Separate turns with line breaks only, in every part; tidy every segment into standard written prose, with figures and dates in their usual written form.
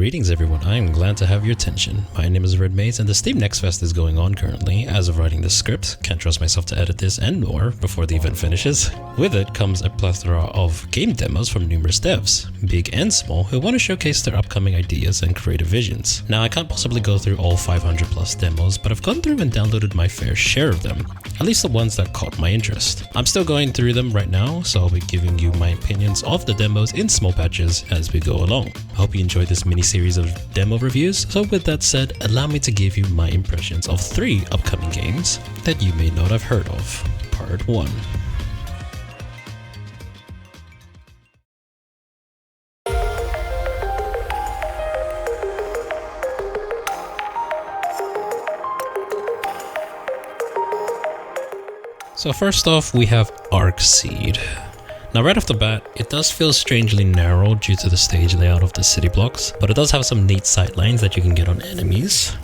Greetings everyone, I am glad to have your attention. My name is RedMaize and the Steam Next Fest is going on currently. As of writing this script, can't trust myself to edit this and more before the event finishes. With it comes a plethora of game demos from numerous devs, big and small, who want to showcase their upcoming ideas and creative visions. Now I can't possibly go through all 500 plus demos, but I've gone through and downloaded my fair share of them, at least the ones that caught my interest. I'm still going through them right now, so I'll be giving you my opinions of the demos in small patches as we go along. I hope you enjoyed this mini series of demo reviews, so with that said, allow me to give you my impressions of 3 upcoming games that you may not have heard of. Part 1. So first off, we have Arcseed. Now right off the bat, it does feel strangely narrow due to the stage layout of the city blocks, but it does have some neat sight lines that you can get on enemies.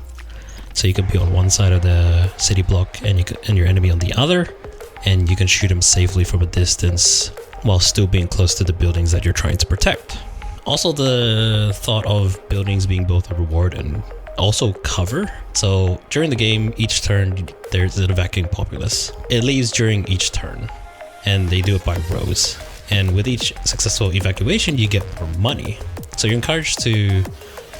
So you can be on one side of the city block and your enemy on the other, and you can shoot him safely from a distance while still being close to the buildings that you're trying to protect. Also, the thought of buildings being both a reward and also cover. So during the game, each turn there's an evacuating populace. It leaves during each turn, and they do it by rows. And with each successful evacuation, you get more money. So you're encouraged to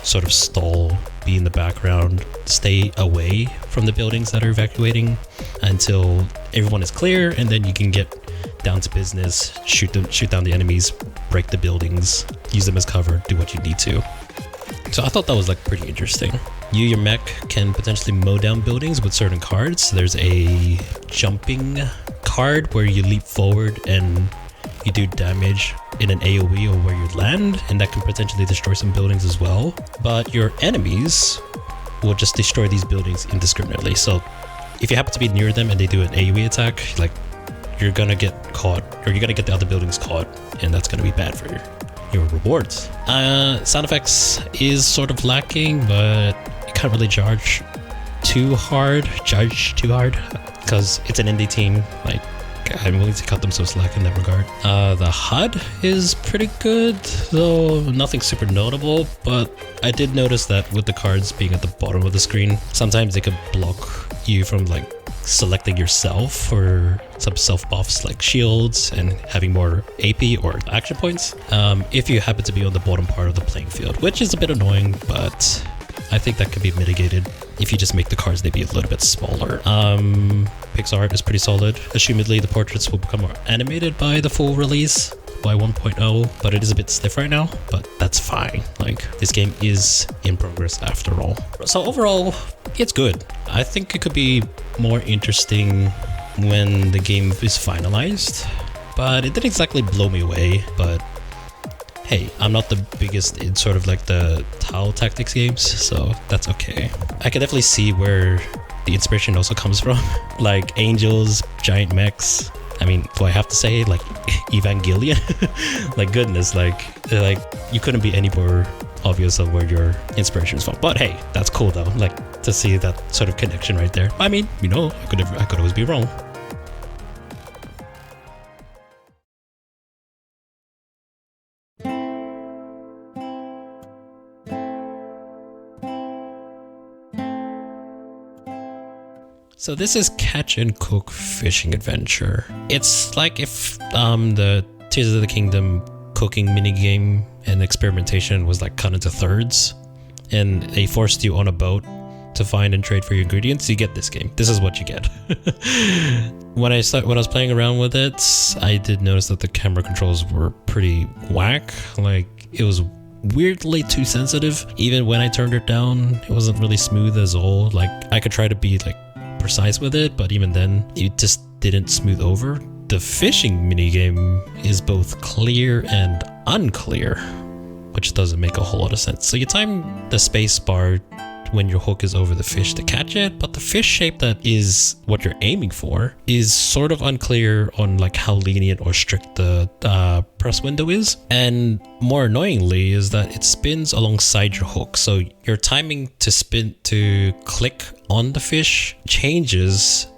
sort of stall, be in the background, stay away from the buildings that are evacuating until everyone is clear, and then you can get down to business, shoot down the enemies, break the buildings, use them as cover, do what you need to. So I thought that was like pretty interesting. Your mech can potentially mow down buildings with certain cards. There's a jumping card where you leap forward and you do damage in an AoE or where you land, and that can potentially destroy some buildings as well. But your enemies will just destroy these buildings indiscriminately. So if you happen to be near them and they do an AoE attack, like, you're gonna get caught, or you're gonna get the other buildings caught, and that's gonna be bad for your rewards. Sound effects is sort of lacking, but you can't really judge too hard because it's an indie team. Like, I'm willing to cut them some slack in that regard. The HUD is pretty good, though nothing super notable, but I did notice that with the cards being at the bottom of the screen, sometimes they could block you from like selecting yourself for some self buffs like shields and having more AP or action points if you happen to be on the bottom part of the playing field, which is a bit annoying, but I think that could be mitigated if you just make the cards maybe a little bit smaller. Pixar art is pretty solid. Assumedly the portraits will become more animated by the full release by 1.0, but it is a bit stiff right now, but that's fine. Like, this game is in progress after all. So overall, it's good. I think it could be more interesting when the game is finalized, but it didn't exactly blow me away. But hey, I'm not the biggest in sort of like the tile tactics games, so that's okay. I can definitely see where the inspiration also comes from, like angels, giant mechs. I mean, do I have to say like Evangelion? Like, goodness, like you couldn't be any more obvious of where your inspiration is from. But hey, that's cool though, like to see that sort of connection right there. I mean, you know, I could always be wrong. So this is Catch and Cook Fishing Adventure. It's like if the Tears of the Kingdom cooking minigame and experimentation was like cut into thirds, and they forced you on a boat to find and trade for your ingredients. You get this game. This is what you get. When I was playing around with it, I did notice that the camera controls were pretty whack. Like, it was weirdly too sensitive. Even when I turned it down, it wasn't really smooth as all. Like, I could try to be like precise with it, but even then it just didn't smooth over. The fishing minigame is both clear and unclear, which doesn't make a whole lot of sense. So you time the space bar when your hook is over the fish to catch it, but the fish shape that is what you're aiming for is sort of unclear on like how lenient or strict the press window is. And more annoyingly is that it spins alongside your hook, so your timing to click on the fish changes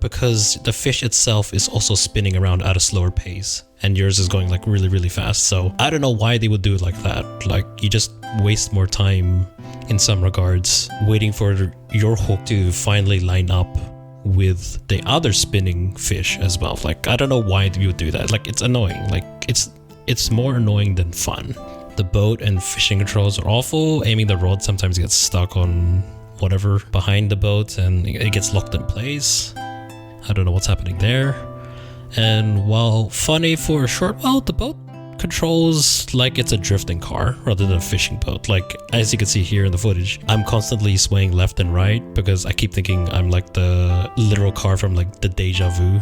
because the fish itself is also spinning around at a slower pace. and yours is going like really, really fast. So I don't know why they would do it like that. Like, you just waste more time in some regards waiting for your hook to finally line up with the other spinning fish as well. Like, I don't know why you would do that. Like, it's annoying. Like, it's more annoying than fun. The boat and fishing controls are awful. Aiming the rod sometimes gets stuck on whatever behind the boat and it gets locked in place. I don't know what's happening there. And while funny for a short while, the boat controls like it's a drifting car rather than a fishing boat. Like, as you can see here in the footage, I'm constantly swaying left and right because I keep thinking I'm like the literal car from like the Deja Vu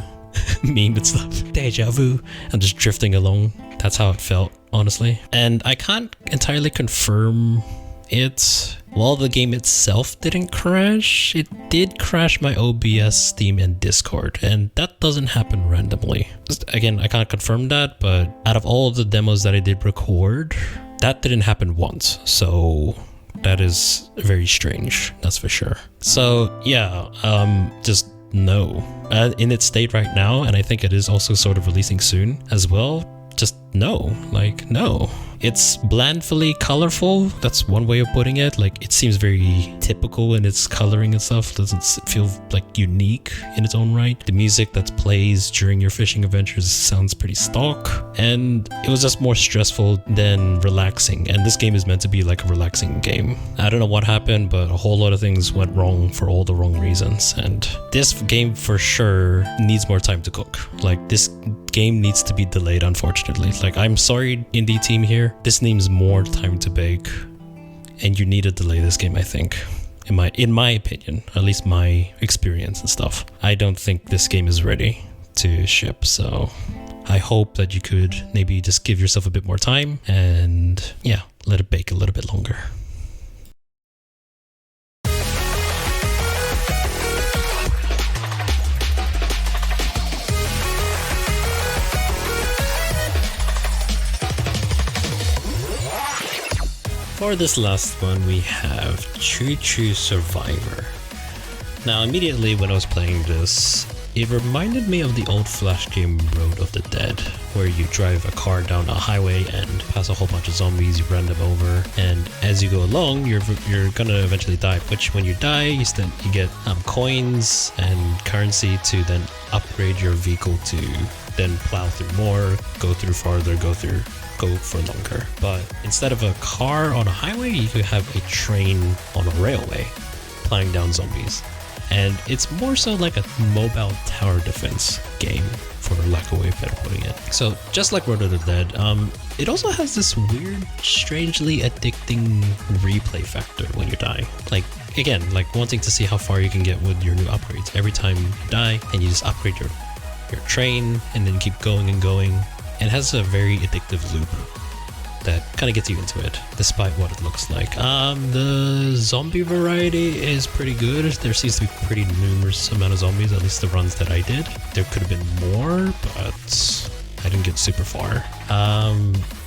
meme and stuff. Deja Vu. I'm just drifting along. That's how it felt, honestly. And I can't entirely confirm it. While the game itself didn't crash, it did crash my OBS, Steam, and Discord, and that doesn't happen randomly. Again, I can't confirm that, but out of all of the demos that I did record, that didn't happen once, so that is very strange, that's for sure. So yeah, just no. In its state right now, and I think it is also sort of releasing soon as well, just no, like no. It's blandly colorful, that's one way of putting it. Like, it seems very typical in its coloring and stuff. Doesn't feel like unique in its own right. The music that plays during your fishing adventures sounds pretty stock, and it was just more stressful than relaxing. And this game is meant to be like a relaxing game. I don't know what happened, but a whole lot of things went wrong for all the wrong reasons. And this game for sure needs more time to cook. Like, this game needs to be delayed, unfortunately. Like, I'm sorry, indie team here. This needs more time to bake, and you need to delay this game, I think. In my opinion, at least my experience and stuff. I don't think this game is ready to ship, so I hope that you could maybe just give yourself a bit more time and yeah, let it bake a little bit longer. For this last one, we have Choo Choo Survivor. Now, immediately when I was playing this, it reminded me of the old Flash game Road of the Dead, where you drive a car down a highway and pass a whole bunch of zombies, you run them over, and as you go along, you're gonna eventually die, which when you die, you get coins and currency to then upgrade your vehicle to then plow through more, go through farther, go for longer. But instead of a car on a highway, you could have a train on a railway plowing down zombies. And it's more so like a mobile tower defense game, for lack of a way of better putting it. So just like Road of the Dead, it also has this weird, strangely addicting replay factor when you die. Like, again, like wanting to see how far you can get with your new upgrades. Every time you die, and you just upgrade your train, and then keep going and going. It has a very addictive loop that kind of gets you into it, despite what it looks like. The zombie variety is pretty good. There seems to be pretty numerous amount of zombies, at least the runs that I did. There could have been more, but I didn't get super far.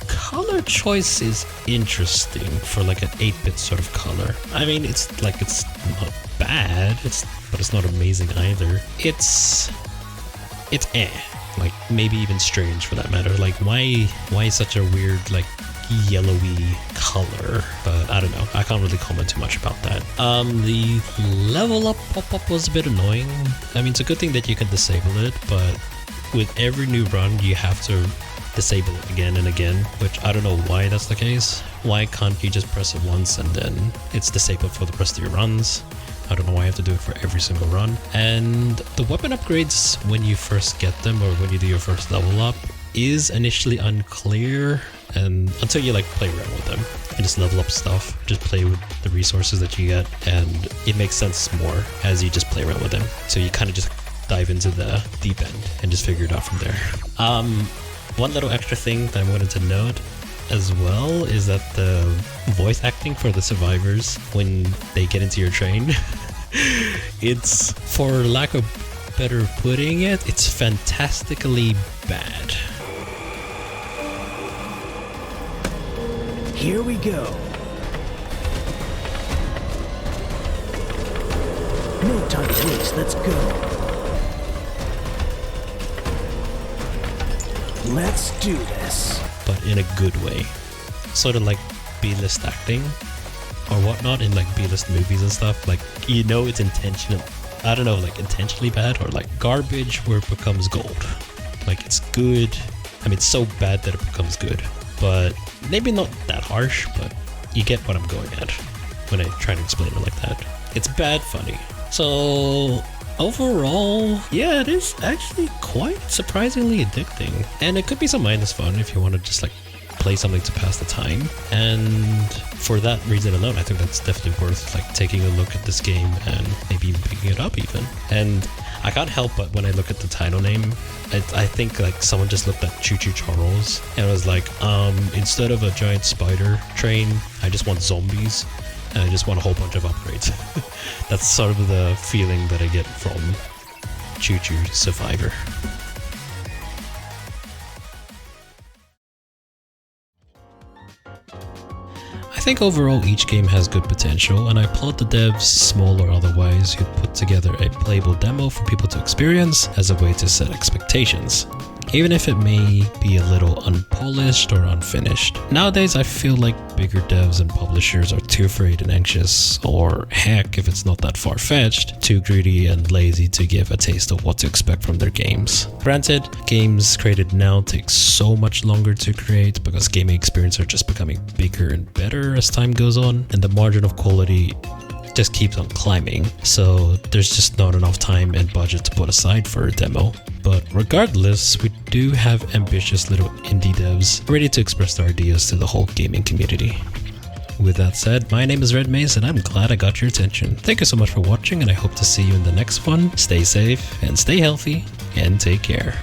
Color choice is interesting for like an 8-bit sort of color. I mean, it's not bad, but it's not amazing either. It's like maybe even strange for that matter. Like, why such a weird like yellowy color? But I don't know, I can't really comment too much about that. The level up pop-up was a bit annoying. I mean, it's a good thing that you can disable it, but with every new run you have to disable it again and again, which I don't know why that's the case. Why can't you just press it once and then it's disabled for the rest of your runs? I don't know why I have to do it for every single run. And the weapon upgrades when you first get them, or when you do your first level up, is initially unclear, and until you like play around with them and just level up stuff, just play with the resources that you get, and it makes sense more as you just play around with them. So you kind of just dive into the deep end and just figure it out from there. One little extra thing that I wanted to note as well is that the voice acting for the survivors when they get into your train, it's, for lack of better putting it, it's fantastically bad.
Here we go. No time to waste, let's go. Let's do this.
but in a good way. Sort of like B-list acting or whatnot in like B-list movies and stuff. Like, you know, it's intentional. I don't know, like intentionally bad or like garbage where it becomes gold. Like, it's good. I mean, it's so bad that it becomes good, but maybe not that harsh, but you get what I'm going at when I try to explain it like that. It's bad funny. So overall, yeah, it is actually quite surprisingly addicting, and it could be some mindless fun if you want to just like play something to pass the time. And for that reason alone, I think that's definitely worth like taking a look at this game and maybe even picking it up even. And I can't help but when I look at the title name, I think like someone just looked at Choo Choo Charles and was like, instead of a giant spider train, I just want zombies and I just want a whole bunch of upgrades. That's sort of the feeling that I get from Choo Choo Survivor. I think overall each game has good potential, and I applaud the devs, small or otherwise, who put together a playable demo for people to experience as a way to set expectations, even if it may be a little unpolished or unfinished. Nowadays, I feel like bigger devs and publishers are too afraid and anxious, or heck, if it's not that far-fetched, too greedy and lazy to give a taste of what to expect from their games. Granted, games created now take so much longer to create because gaming experiences are just becoming bigger and better as time goes on, and the margin of quality just keeps on climbing, so there's just not enough time and budget to put aside for a demo. But regardless, we do have ambitious little indie devs ready to express their ideas to the whole gaming community. With that said, my name is RedMaize and I'm glad I got your attention. Thank you so much for watching, and I hope to see you in the next one. Stay safe and stay healthy and take care.